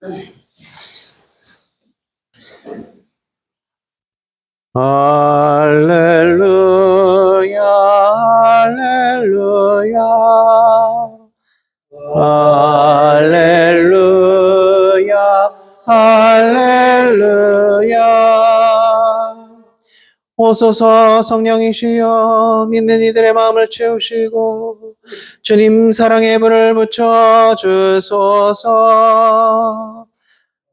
할렐루야, 할렐루야, 할렐루야, 할렐루야. 오소서 성령이시여 믿는 이들의 마음을 채우시고 주님 사랑의 불을 붙여 주소서.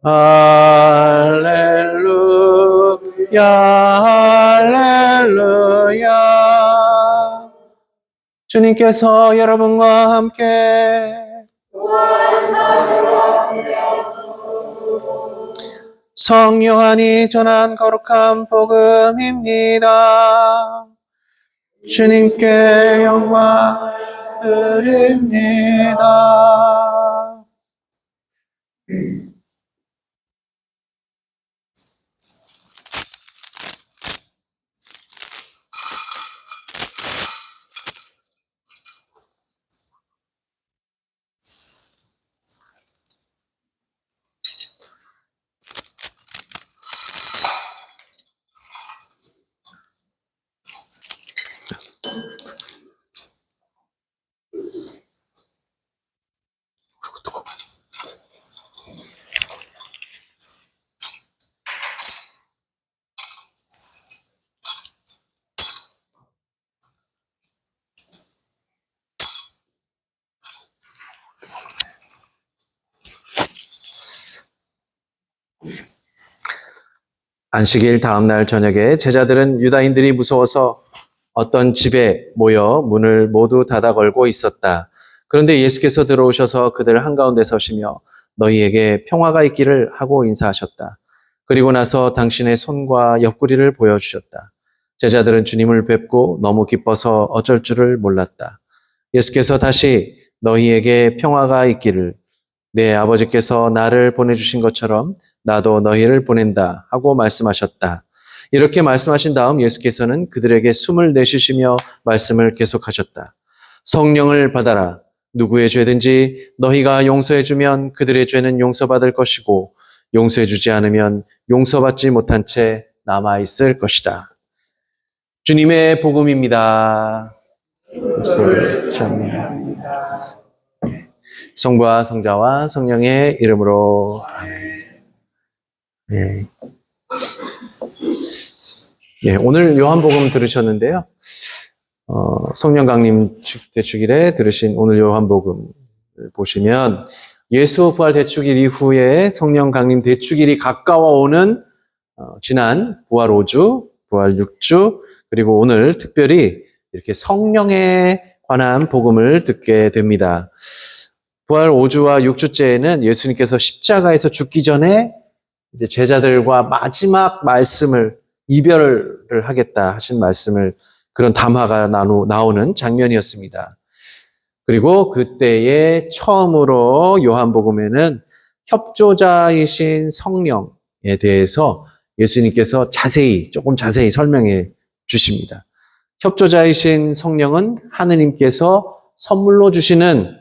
할렐루야, 할렐루야. 주님께서 여러분과 함께 성요한이 전한 거룩한 복음입니다. 주님께 영광 드립니다. 안식일 다음 날 저녁에 제자들은 유다인들이 무서워서 어떤 집에 모여 문을 모두 닫아 걸고 있었다. 그런데 예수께서 들어오셔서 그들 한가운데 서시며 너희에게 평화가 있기를 하고 인사하셨다. 그리고 나서 당신의 손과 옆구리를 보여주셨다. 제자들은 주님을 뵙고 너무 기뻐서 어쩔 줄을 몰랐다. 예수께서 다시 너희에게 평화가 있기를, 내 아버지께서 나를 보내주신 것처럼 나도 너희를 보낸다 하고 말씀하셨다. 이렇게 말씀하신 다음 예수께서는 그들에게 숨을 내쉬시며 말씀을 계속하셨다. 성령을 받아라. 누구의 죄든지 너희가 용서해주면 그들의 죄는 용서받을 것이고 용서해주지 않으면 용서받지 못한 채 남아있을 것이다. 주님의 복음입니다. 성부와 성자와 성령의 이름으로 아멘. 네. 네, 오늘 요한복음 들으셨는데요. 성령 강림 대축일에 들으신 오늘 요한복음 보시면 예수 부활 대축일 이후에 성령 강림 대축일이 가까워오는 지난 부활 5주, 부활 6주, 그리고 오늘 특별히 이렇게 성령에 관한 복음을 듣게 됩니다. 부활 5주와 6주째에는 예수님께서 십자가에서 죽기 전에 이제 제자들과 마지막 말씀을 이별을 하겠다 하신 말씀을 그런 담화가 나오는 장면이었습니다. 그리고 그때에 처음으로 요한복음에는 협조자이신 성령에 대해서 예수님께서 조금 자세히 설명해 주십니다. 협조자이신 성령은 하느님께서 선물로 주시는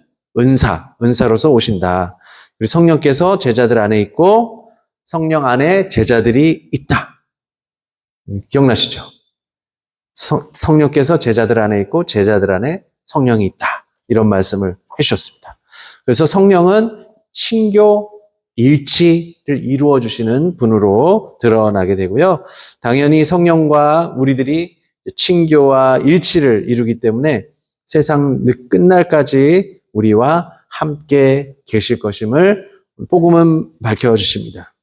은사로서 오신다. 그리고 성령께서 제자들 안에 있고 성령 안에 제자들이 있다. 기억나시죠? 성령께서 제자들 안에 있고 제자들 안에 성령이 있다. 이런 말씀을 해주셨습니다. 그래서 성령은 친교, 일치를 이루어 주시는 분으로 드러나게 되고요. 당연히 성령과 우리들이 친교와 일치를 이루기 때문에 세상 끝날까지 우리와 함께 계실 것임을 복음은 밝혀주십니다.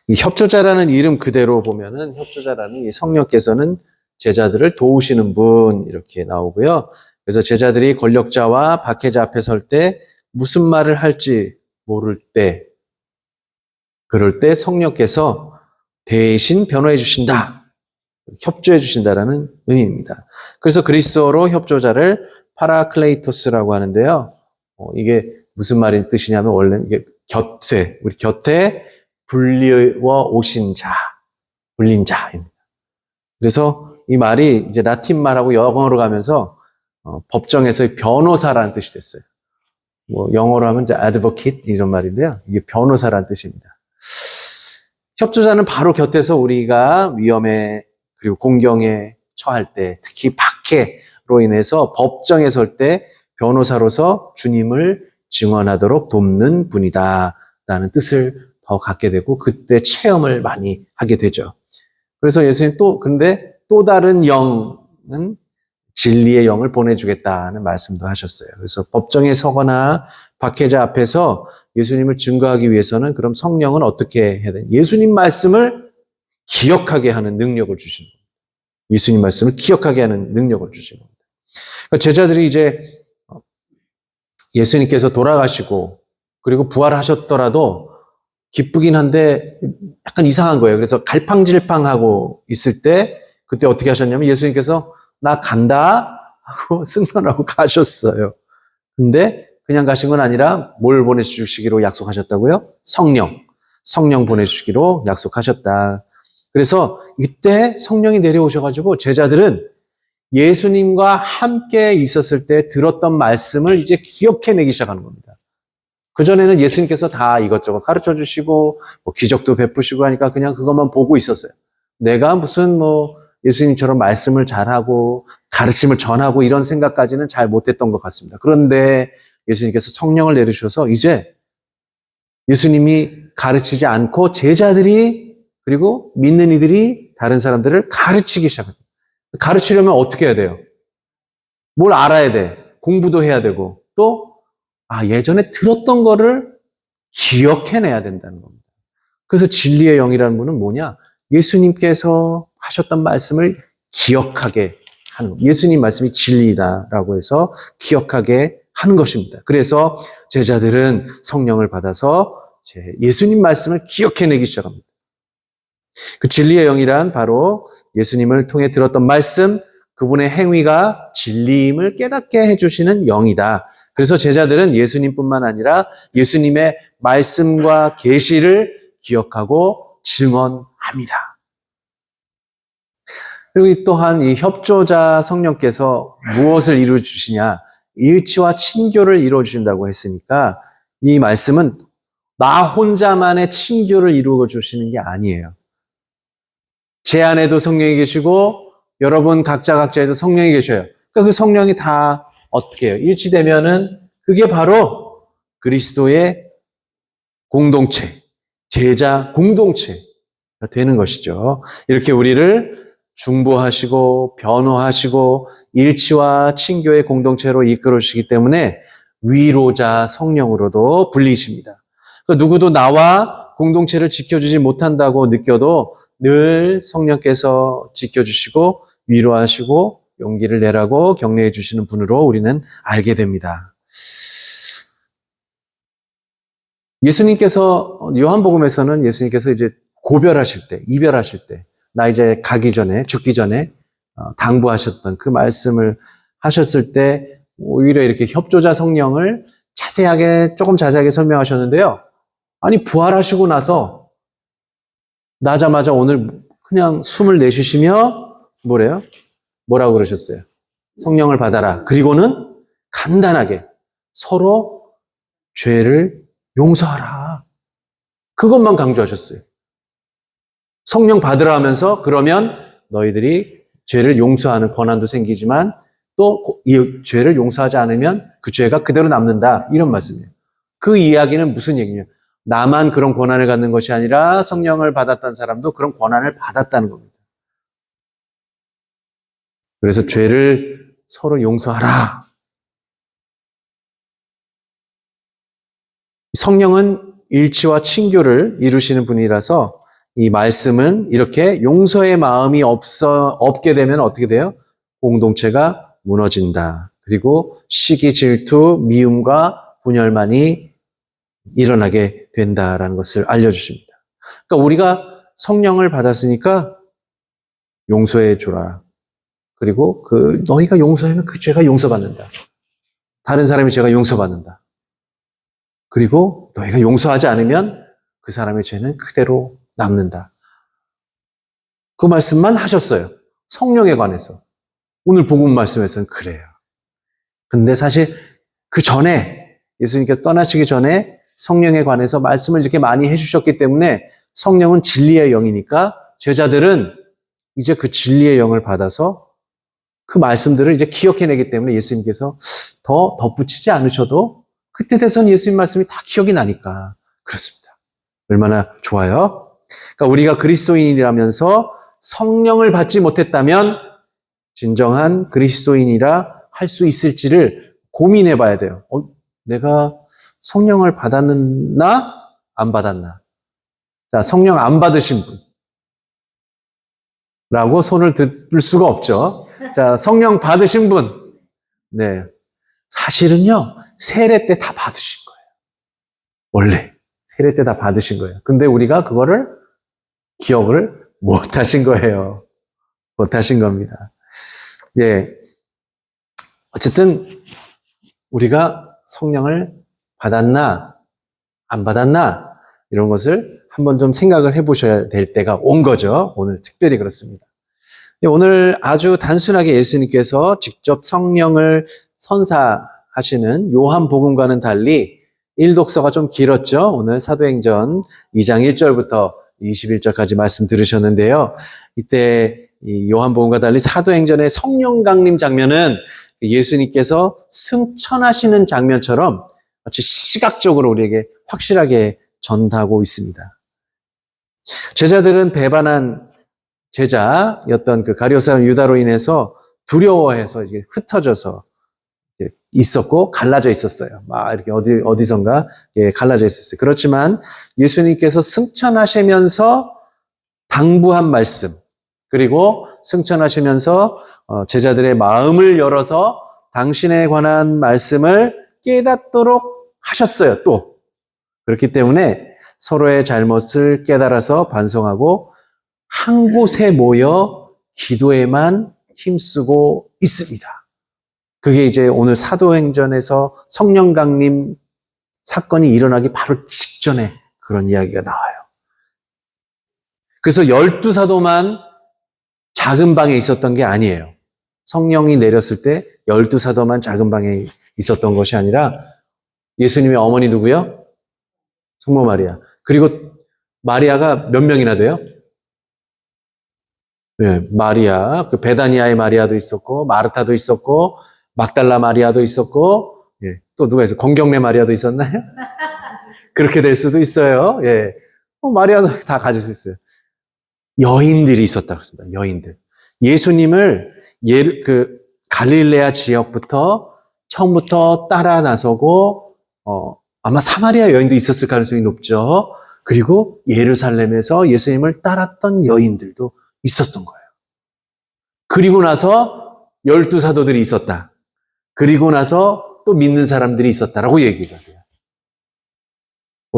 이 협조자라는 이름 그대로 보면은 협조자라는 이 성령께서는 제자들을 도우시는 분 이렇게 나오고요. 그래서 제자들이 권력자와 박해자 앞에 설 때 무슨 말을 할지 모를 때, 그럴 때 성령께서 대신 변호해 주신다, 협조해 주신다라는 의미입니다. 그래서 그리스어로 협조자를 파라클레이토스라고 하는데요. 이게 무슨 말인 뜻이냐면 원래 이게 우리 곁에 불리워 오신 자, 불린 자입니다. 그래서 이 말이 이제 라틴 말하고 영어로 가면서 법정에서의 변호사라는 뜻이 됐어요. 뭐 영어로 하면 이제 advocate 이런 말인데요. 이게 변호사란 뜻입니다. 협조자는 바로 곁에서 우리가 위험에 그리고 공경에 처할 때, 특히 박해로 인해서 법정에 설 때 변호사로서 주님을 증언하도록 돕는 분이다라는 뜻을 더 갖게 되고 그때 체험을 많이 하게 되죠. 그래서 예수님 근데 또 다른 영은 진리의 영을 보내주겠다는 말씀도 하셨어요. 그래서 법정에 서거나 박해자 앞에서 예수님을 증거하기 위해서는 그럼 성령은 어떻게 해야 되냐? 예수님 말씀을 기억하게 하는 능력을 주시는 겁니다. 예수님 말씀을 기억하게 하는 능력을 주시는 겁니다. 그러니까 제자들이 이제 예수님께서 돌아가시고 그리고 부활하셨더라도 기쁘긴 한데 약간 이상한 거예요. 그래서 갈팡질팡하고 있을 때 그때 어떻게 하셨냐면 예수님께서 나 간다 하고 승선하고 가셨어요. 근데 그냥 가신 건 아니라 뭘 보내주시기로 약속하셨다고요? 성령 보내주시기로 약속하셨다. 그래서 이때 성령이 내려오셔가지고 제자들은 예수님과 함께 있었을 때 들었던 말씀을 이제 기억해내기 시작하는 겁니다. 그전에는 예수님께서 다 이것저것 가르쳐 주시고 뭐 기적도 베푸시고 하니까 그냥 그것만 보고 있었어요. 내가 무슨 뭐 예수님처럼 말씀을 잘하고 가르침을 전하고 이런 생각까지는 잘 못했던 것 같습니다. 그런데 예수님께서 성령을 내려주셔서 이제 예수님이 가르치지 않고 제자들이 그리고 믿는 이들이 다른 사람들을 가르치기 시작합니다. 가르치려면 어떻게 해야 돼요? 뭘 알아야 돼? 공부도 해야 되고 또 예전에 들었던 거를 기억해내야 된다는 겁니다. 그래서 진리의 영이라는 분은 뭐냐? 예수님께서 하셨던 말씀을 기억하게 하는 겁니다. 예수님 말씀이 진리다라고 해서 기억하게 하는 것입니다. 그래서 제자들은 성령을 받아서 예수님 말씀을 기억해내기 시작합니다. 그 진리의 영이란 바로 예수님을 통해 들었던 말씀, 그분의 행위가 진리임을 깨닫게 해주시는 영이다. 그래서 제자들은 예수님뿐만 아니라 예수님의 말씀과 계시를 기억하고 증언합니다. 그리고 또한 이 협조자 성령께서 무엇을 이루어 주시냐? 일치와 친교를 이루어 주신다고 했으니까 이 말씀은 나 혼자만의 친교를 이루어 주시는 게 아니에요. 제 안에도 성령이 계시고 여러분 각자에도 성령이 계셔요. 그러니까 그 성령이 다 어떻게 해요? 일치되면은 그게 바로 그리스도의 공동체, 제자 공동체가 되는 것이죠. 이렇게 우리를 중보하시고 변호하시고 일치와 친교의 공동체로 이끌어 주시기 때문에 위로자 성령으로도 불리십니다. 그러니까 누구도 나와 공동체를 지켜주지 못한다고 느껴도 늘 성령께서 지켜주시고 위로하시고 용기를 내라고 격려해 주시는 분으로 우리는 알게 됩니다. 예수님께서 요한복음에서는 예수님께서 이제 고별하실 때, 이별하실 때, 나 이제 가기 전에, 죽기 전에 당부하셨던 그 말씀을 하셨을 때 오히려 이렇게 협조자 성령을 조금 자세하게 설명하셨는데요. 아니 부활하시고 나서 나자마자 오늘 그냥 숨을 내쉬시며 뭐래요? 뭐라고 그러셨어요? 성령을 받아라. 그리고는 간단하게 서로 죄를 용서하라. 그것만 강조하셨어요. 성령 받으라 하면서 그러면 너희들이 죄를 용서하는 권한도 생기지만 또 이 죄를 용서하지 않으면 그 죄가 그대로 남는다. 이런 말씀이에요. 그 이야기는 무슨 얘기냐? 나만 그런 권한을 갖는 것이 아니라 성령을 받았던 사람도 그런 권한을 받았다는 겁니다. 그래서 죄를 서로 용서하라. 성령은 일치와 친교를 이루시는 분이라서 이 말씀은 이렇게 용서의 마음이 없게 되면 어떻게 돼요? 공동체가 무너진다. 그리고 시기, 질투, 미움과 분열만이 일어나게 된다라는 것을 알려주십니다. 그러니까 우리가 성령을 받았으니까 용서해 주라. 그리고 너희가 용서하면 그 죄가 용서받는다. 다른 사람의 죄가 용서받는다. 그리고 너희가 용서하지 않으면 그 사람의 죄는 그대로 남는다. 그 말씀만 하셨어요. 성령에 관해서. 오늘 복음 말씀에서는 그래요. 근데 사실 그 전에 예수님께서 떠나시기 전에 성령에 관해서 말씀을 이렇게 많이 해주셨기 때문에 성령은 진리의 영이니까 제자들은 이제 그 진리의 영을 받아서 그 말씀들을 이제 기억해내기 때문에 예수님께서 더 덧붙이지 않으셔도 그때 돼서는 예수님 말씀이 다 기억이 나니까 그렇습니다. 얼마나 좋아요? 그러니까 우리가 그리스도인이라면서 성령을 받지 못했다면 진정한 그리스도인이라 할 수 있을지를 고민해 봐야 돼요. 내가 성령을 받았나? 안 받았나? 자, 성령 안 받으신 분. 라고 손을 들 수가 없죠. 자, 성령 받으신 분. 네. 사실은요, 세례 때 다 받으신 거예요. 원래. 세례 때 다 받으신 거예요. 근데 우리가 그거를 기억을 못 하신 거예요. 못 하신 겁니다. 예. 어쨌든, 우리가 성령을 받았나, 안 받았나, 이런 것을 한번 좀 생각을 해보셔야 될 때가 온 거죠. 오늘 특별히 그렇습니다. 오늘 아주 단순하게 예수님께서 직접 성령을 선사하시는 요한복음과는 달리 일독서가 좀 길었죠. 오늘 사도행전 2장 1절부터 21절까지 말씀 들으셨는데요. 이때 이 요한복음과 달리 사도행전의 성령 강림 장면은 예수님께서 승천하시는 장면처럼 마치 시각적으로 우리에게 확실하게 전하고 있습니다. 제자들은 배반한 제자였던 그 가룟 사람 유다로 인해서 두려워해서 이게 흩어져서 있었고 갈라져 있었어요. 막 이렇게 어디선가 갈라져 있었어요. 그렇지만 예수님께서 승천하시면서 당부한 말씀, 그리고 승천하시면서 제자들의 마음을 열어서 당신에 관한 말씀을 깨닫도록 하셨어요. 또 그렇기 때문에 서로의 잘못을 깨달아서 반성하고 한 곳에 모여 기도에만 힘쓰고 있습니다. 그게 이제 오늘 사도행전에서 성령 강림 사건이 일어나기 바로 직전에 그런 이야기가 나와요. 그래서 12사도만 작은 방에 있었던 게 아니에요. 성령이 내렸을 때 12사도만 작은 방에 있었던 것이 아니라 예수님의 어머니 누구요? 성모 마리아. 그리고 마리아가 몇 명이나 돼요? 네, 마리아, 그 베다니아의 마리아도 있었고, 마르타도 있었고, 막달라 마리아도 있었고, 예, 또 누가 있어요? 공경래 마리아도 있었나요? 그렇게 될 수도 있어요. 예, 마리아도 다 가질 수 있어요. 여인들이 있었다 그랬습니다. 여인들. 예수님을 갈릴레아 지역부터 처음부터 따라 나서고, 아마 사마리아 여인도 있었을 가능성이 높죠. 그리고 예루살렘에서 예수님을 따랐던 여인들도 있었던 거예요. 그리고 나서 12사도들이 있었다. 그리고 나서 또 믿는 사람들이 있었다라고 얘기가 돼요.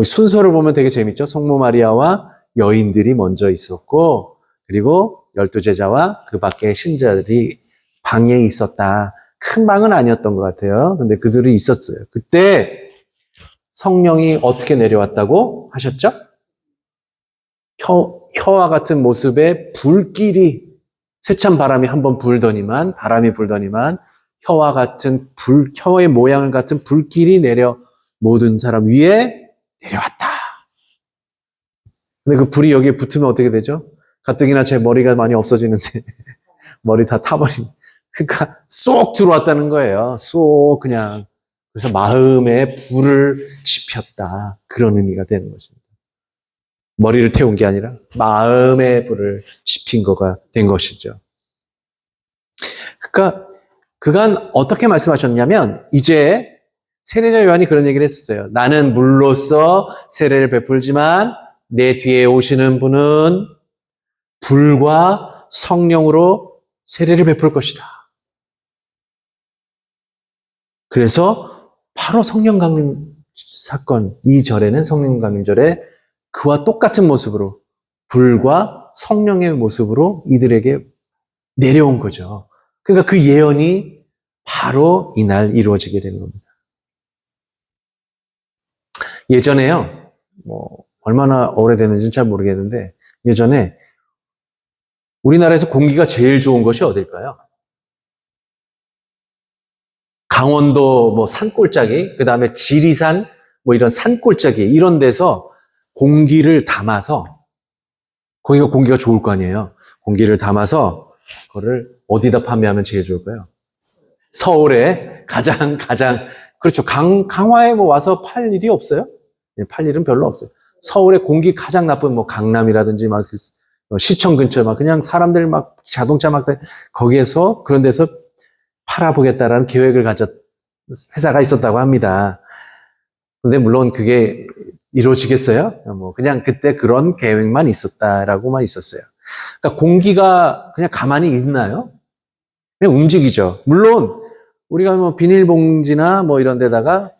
순서를 보면 되게 재밌죠. 성모 마리아와 여인들이 먼저 있었고, 그리고 12제자와 그 밖에 신자들이 방에 있었다. 큰 방은 아니었던 것 같아요. 근데 그들이 있었어요. 그때 성령이 어떻게 내려왔다고 하셨죠? 혀와 같은 모습의 불길이, 세찬 바람이 한번 바람이 불더니만 혀와 같은 혀의 모양을 같은 불길이 모든 사람 위에 내려왔다. 근데 그 불이 여기에 붙으면 어떻게 되죠? 가뜩이나 제 머리가 많이 없어지는데 머리 다 타버린. 그러니까 쏙 들어왔다는 거예요. 쏙 그냥. 그래서 마음에 불을 지폈다. 그런 의미가 되는 것입니다. 머리를 태운 게 아니라 마음에 불을 지핀 거가 된 것이죠. 그러니까 그간 어떻게 말씀하셨냐면 이제 세례자 요한이 그런 얘기를 했었어요. 나는 물로써 세례를 베풀지만 내 뒤에 오시는 분은 불과 성령으로 세례를 베풀 것이다. 그래서 바로 성령 강림 사건, 이 절에는 성령 강림절에 그와 똑같은 모습으로 불과 성령의 모습으로 이들에게 내려온 거죠. 그러니까 그 예언이 바로 이날 이루어지게 되는 겁니다. 예전에요, 얼마나 오래됐는지는 잘 모르겠는데, 예전에 우리나라에서 공기가 제일 좋은 것이 어딜까요? 강원도 뭐 산골짜기, 그 다음에 지리산 뭐 이런 산골짜기 이런 데서 공기를 담아서, 거기가 공기가 좋을 거 아니에요. 공기를 담아서 그거를 어디다 판매하면 제일 좋을까요? 서울에 가장 그렇죠. 강화에 뭐 와서 팔 일이 없어요? 팔 일은 별로 없어요. 서울에 공기 가장 나쁜 뭐 강남이라든지 막 시청 근처 막 그냥 사람들 막 자동차 막 거기에서 그런 데서 팔아보겠다라는 계획을 가졌 회사가 있었다고 합니다. 근데 물론 그게 이루어지겠어요? 뭐 그냥 그때 그런 계획만 있었다라고만 있었어요. 그러니까 공기가 그냥 가만히 있나요? 그냥 움직이죠. 물론 우리가 뭐 비닐봉지나 뭐 이런 데다가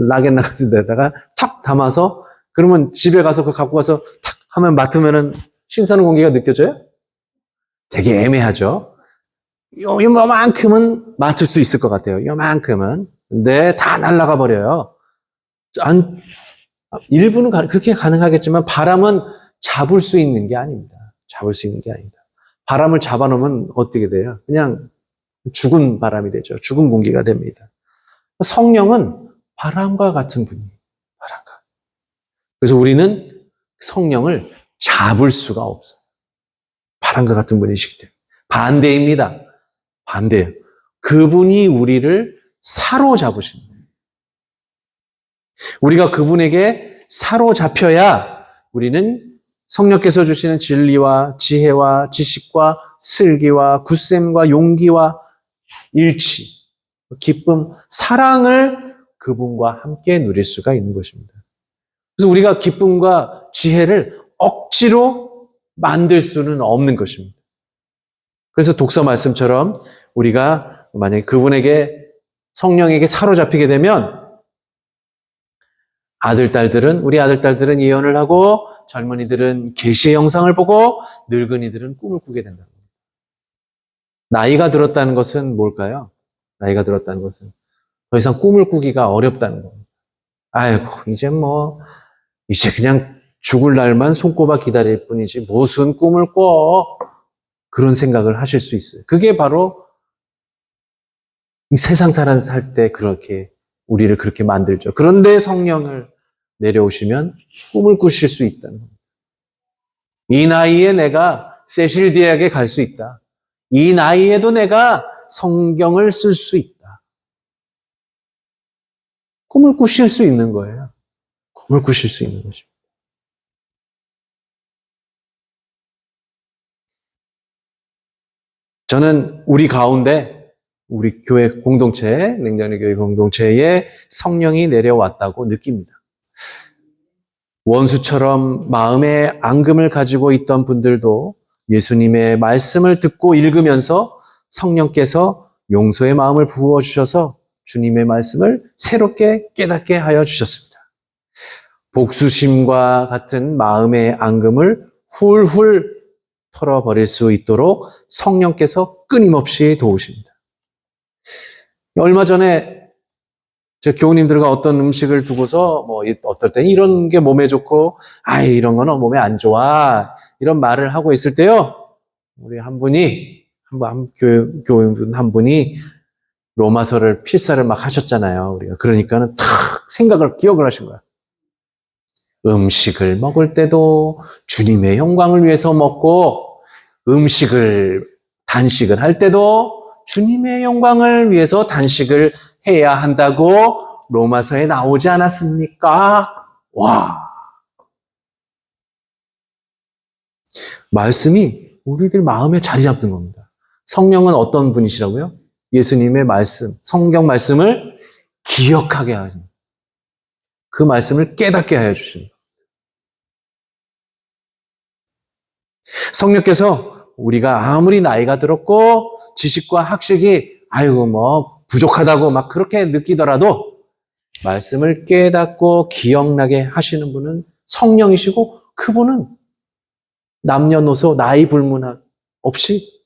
락앤락 같은 데다가 탁 담아서 그러면 집에 가서 그거 갖고 가서 탁 하면 맡으면은 신선한 공기가 느껴져요? 되게 애매하죠. 요만큼은 맡을 수 있을 것 같아요. 요만큼은. 근데 다 날아가 버려요. 일부는 그렇게 가능하겠지만 바람은 잡을 수 있는 게 아닙니다. 잡을 수 있는 게 아닙니다. 바람을 잡아놓으면 어떻게 돼요? 그냥 죽은 바람이 되죠. 죽은 공기가 됩니다. 성령은 바람과 같은 분이에요. 바람과. 그래서 우리는 성령을 잡을 수가 없어요. 바람과 같은 분이시기 때문에. 반대입니다. 반대예요. 그분이 우리를 사로잡으시는 거예요. 우리가 그분에게 사로잡혀야 우리는 성령께서 주시는 진리와 지혜와 지식과 슬기와 굳셈과 용기와 일치, 기쁨, 사랑을 그분과 함께 누릴 수가 있는 것입니다. 그래서 우리가 기쁨과 지혜를 억지로 만들 수는 없는 것입니다. 그래서 독서 말씀처럼 우리가 만약에 그분에게 성령에게 사로잡히게 되면 우리 아들, 딸들은 예언을 하고 젊은이들은 계시의 영상을 보고 늙은이들은 꿈을 꾸게 된다는 겁니다. 나이가 들었다는 것은 뭘까요? 나이가 들었다는 것은 더 이상 꿈을 꾸기가 어렵다는 겁니다. 아이고, 이제 그냥 죽을 날만 손꼽아 기다릴 뿐이지 무슨 꿈을 꿔. 그런 생각을 하실 수 있어요. 그게 바로 이 세상 사람 살 때 우리를 그렇게 만들죠. 그런데 성령을 내려오시면 꿈을 꾸실 수 있다는 겁니다. 이 나이에 내가 세실 대학에 갈 수 있다. 이 나이에도 내가 성경을 쓸 수 있다. 꿈을 꾸실 수 있는 거예요. 꿈을 꾸실 수 있는 거죠. 저는 우리 가운데 우리 교회 공동체, 냉정리 교회 공동체에 성령이 내려왔다고 느낍니다. 원수처럼 마음의 앙금을 가지고 있던 분들도 예수님의 말씀을 듣고 읽으면서 성령께서 용서의 마음을 부어주셔서 주님의 말씀을 새롭게 깨닫게 하여 주셨습니다. 복수심과 같은 마음의 앙금을 훌훌 털어버릴 수 있도록 성령께서 끊임없이 도우십니다. 얼마 전에 저 교우님들과 어떤 음식을 두고서 어떨 때 이런 게 몸에 좋고 이런 거는 몸에 안 좋아 이런 말을 하고 있을 때요, 우리 교우님 한 분이 로마서를 필사를 막 하셨잖아요. 우리가 그러니까는 기억을 하신 거야. 음식을 먹을 때도 주님의 영광을 위해서 먹고 단식을 할 때도 주님의 영광을 위해서 단식을 해야 한다고 로마서에 나오지 않았습니까? 와. 말씀이 우리들 마음에 자리 잡는 겁니다. 성령은 어떤 분이시라고요? 예수님의 말씀, 성경 말씀을 기억하게 하십니다. 그 말씀을 깨닫게 하여 주십니다. 성령께서 우리가 아무리 나이가 들었고 지식과 학식이 부족하다고 막 그렇게 느끼더라도 말씀을 깨닫고 기억나게 하시는 분은 성령이시고 그분은 남녀노소 나이 불문 없이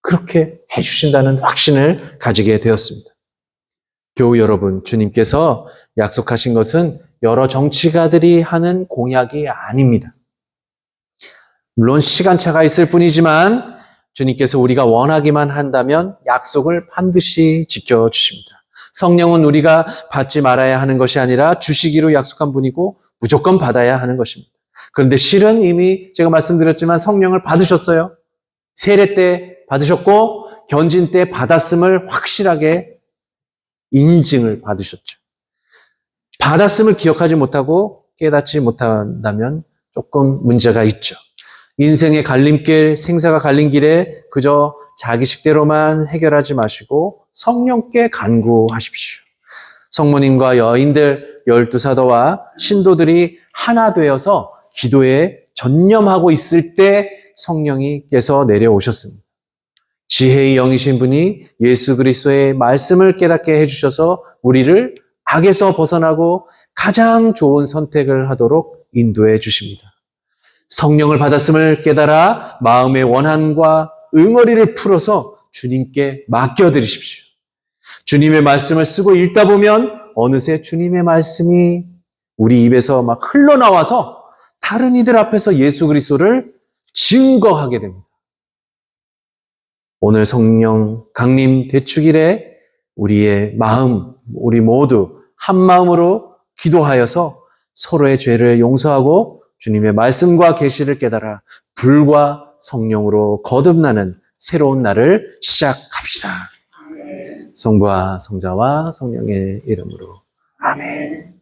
그렇게 해주신다는 확신을 가지게 되었습니다. 교우 여러분, 주님께서 약속하신 것은 여러 정치가들이 하는 공약이 아닙니다. 물론 시간차가 있을 뿐이지만 주님께서 우리가 원하기만 한다면 약속을 반드시 지켜주십니다. 성령은 우리가 받지 말아야 하는 것이 아니라 주시기로 약속한 분이고 무조건 받아야 하는 것입니다. 그런데 실은 이미 제가 말씀드렸지만 성령을 받으셨어요. 세례 때 받으셨고 견진 때 받았음을 확실하게 인증을 받으셨죠. 받았음을 기억하지 못하고 깨닫지 못한다면 조금 문제가 있죠. 인생의 갈림길, 생사가 갈린 길에 그저 자기 식대로만 해결하지 마시고 성령께 간구하십시오. 성모님과 여인들, 12사도와 신도들이 하나 되어서 기도에 전념하고 있을 때 성령님께서 내려오셨습니다. 지혜의 영이신 분이 예수 그리스도의 말씀을 깨닫게 해주셔서 우리를 악에서 벗어나고 가장 좋은 선택을 하도록 인도해 주십니다. 성령을 받았음을 깨달아 마음의 원한과 응어리를 풀어서 주님께 맡겨드리십시오. 주님의 말씀을 쓰고 읽다 보면 어느새 주님의 말씀이 우리 입에서 막 흘러나와서 다른 이들 앞에서 예수 그리스도를 증거하게 됩니다. 오늘 성령 강림 대축일에 우리의 마음, 우리 모두 한 마음으로 기도하여서 서로의 죄를 용서하고 주님의 말씀과 계시를 깨달아 불과 성령으로 거듭나는 새로운 날을 시작합시다. 성부와 성자와 성령의 이름으로 아멘.